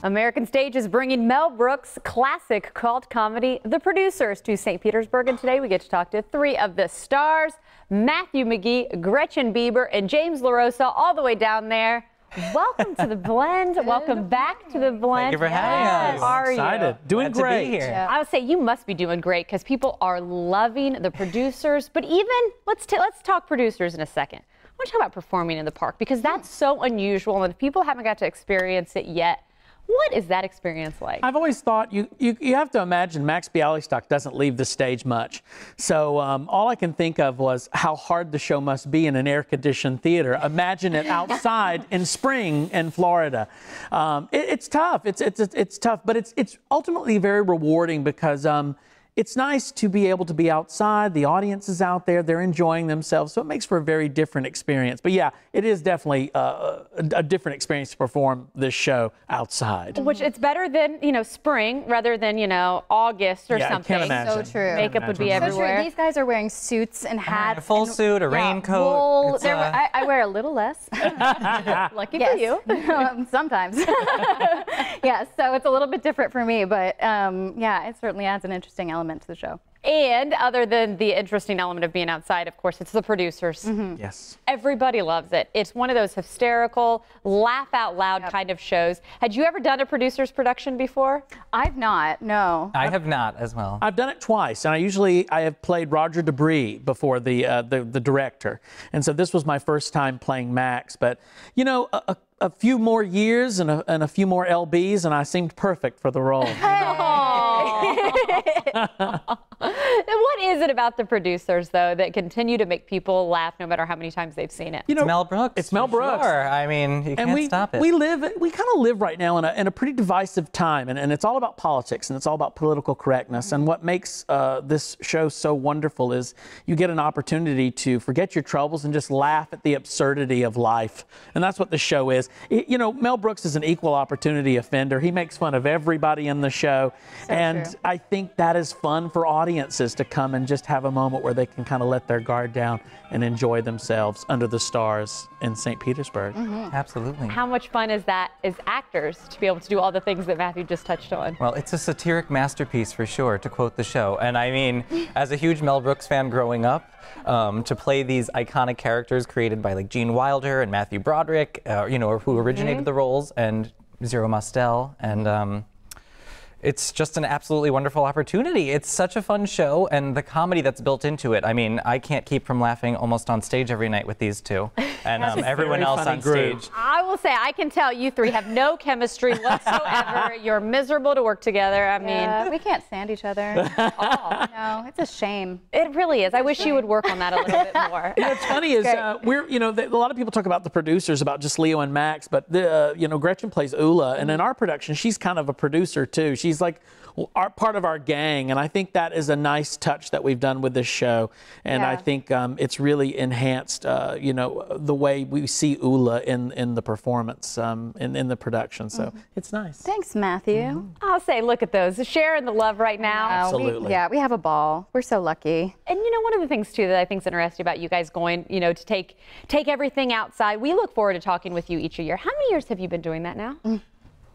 American Stage is bringing Mel Brooks' classic cult comedy, The Producers, to St. Petersburg. And today we get to talk to three of the stars, Matthew McGee, Gretchen Bieber, and James LaRosa, all the way down there. Welcome to the Blend. Welcome back to the Blend. Thank you for having us. How are you? Excited. Doing great. To be here. I would say you must be doing great because people are loving The Producers. But even, let's talk Producers in a second. I want to talk about performing in the park because that's so unusual. And if people haven't got to experience it yet, what is that experience like? I've always thought you have to imagine Max Bialystock doesn't leave the stage much. So all I can think of was how hard the show must be in an air-conditioned theater. Imagine it outside in spring in Florida. It's tough. It's tough, but it's ultimately very rewarding because it's nice to be able to be outside. The audience is out there. They're enjoying themselves. So it makes for a very different experience. But yeah, it is definitely a different experience to perform this show outside. Which it's better than, spring rather than, August or something. I can't imagine. So true. Makeup would be So everywhere. true. These guys are wearing suits and hats. A full suit, a raincoat. Wool. I wear a little less. Lucky for you. Sometimes. Yeah, so it's a little bit different for me, but yeah, it certainly adds an interesting element to the show. And other than the interesting element of being outside, of course, it's The Producers. Mm-hmm. Yes. Everybody loves it. It's one of those hysterical, laugh out loud kind of shows. Had you ever done a Producers production before? I've not, no. I have not as well. I've done it twice, and I have played Roger Debris before the director, and so this was my first time playing Max. But a few more years and a few more LBs, and I seemed perfect for the role. What is it about The Producers, though, that continue to make people laugh no matter how many times they've seen it? It's Mel Brooks. It's Mel Brooks. Sure. I mean, you can't stop it. We kind of live right now in a pretty divisive time, and it's all about politics, and it's all about political correctness. And what makes this show so wonderful is you get an opportunity to forget your troubles and just laugh at the absurdity of life. And that's what the show is. Mel Brooks is an equal opportunity offender. He makes fun of everybody in the show. And true. I think that is fun for audiences to come and just have a moment where they can kind of let their guard down and enjoy themselves under the stars in St. Petersburg. Mm-hmm. Absolutely. How much fun is that as actors to be able to do all the things that Matthew just touched on? Well, it's a satiric masterpiece for sure, to quote the show. And I mean, as a huge Mel Brooks fan growing up, to play these iconic characters created by like Gene Wilder and Matthew Broderick, who originated the roles, and Zero Mostel, and it's just an absolutely wonderful opportunity. It's such a fun show, and the comedy that's built into it. I mean, I can't keep from laughing almost on stage every night with these two, and everyone else on stage. I will say, I can tell you three have no chemistry whatsoever. You're miserable to work together. I mean, we can't stand each other at all. No, it's a shame. It really is. I wish you would work on that a little bit more. What's funny is a lot of people talk about The Producers, about just Leo and Max, but Gretchen plays Ula, and in our production, she's kind of a producer too. She's like part of our gang, and I think that is a nice touch that we've done with this show, and I think it's really enhanced, the way we see Ula in the performance, in the production. So it's nice. Thanks, Matthew. I'll say, look at those. Sharing the love right now. Absolutely. We have a ball. We're so lucky. And one of the things too that I think is interesting about you guys going, to take everything outside. We look forward to talking with you each year. How many years have you been doing that now?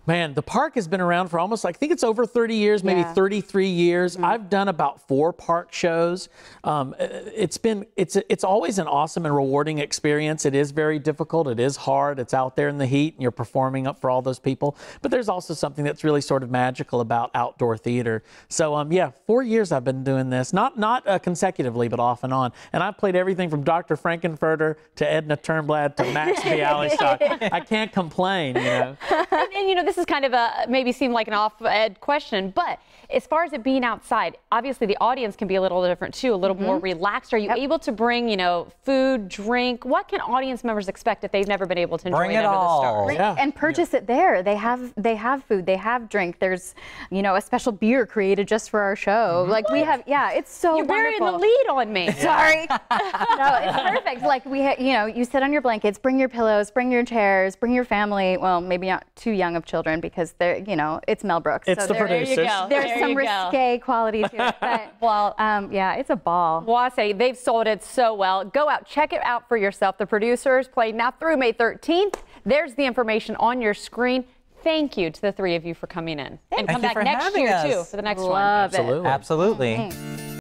Man, the park has been around for almost, I think it's over 30 years, maybe 33 years. I've done about 4 park shows. It's always an awesome and rewarding experience. It is very difficult. It is hard. It's out there in the heat, and you're performing up for all those people. But there's also something that's really sort of magical about outdoor theater. So, 4 years I've been doing this, not consecutively, but off and on. And I've played everything from Dr. Frankenfurter to Edna Turnblad to Max Bialystock. I can't complain, And this is kind of maybe seem like an off-ed question, but as far as it being outside, obviously the audience can be a little different too, a little more relaxed. Are you able to bring, food, drink? What can audience members expect if they've never been able to enjoy it under the stars? Yeah. And purchase it there. They have food, they have drink. There's, a special beer created just for our show. Like we have, it's so You're wonderful. burying the lead on me. Sorry. No, it's perfect. Like you sit on your blankets, bring your pillows, bring your chairs, bring your family. Well, maybe not too young of children because they're, it's Mel Brooks. It's the Producers. There's some risque quality to it. But, it's a ball. Well, I say they've sold it so well. Go out, check it out for yourself. The Producers play now through May 13th. There's the information on your screen. thank you to the three of you for coming in. And come you back for next having year, us. too, for the next one. Love it. Absolutely. Absolutely.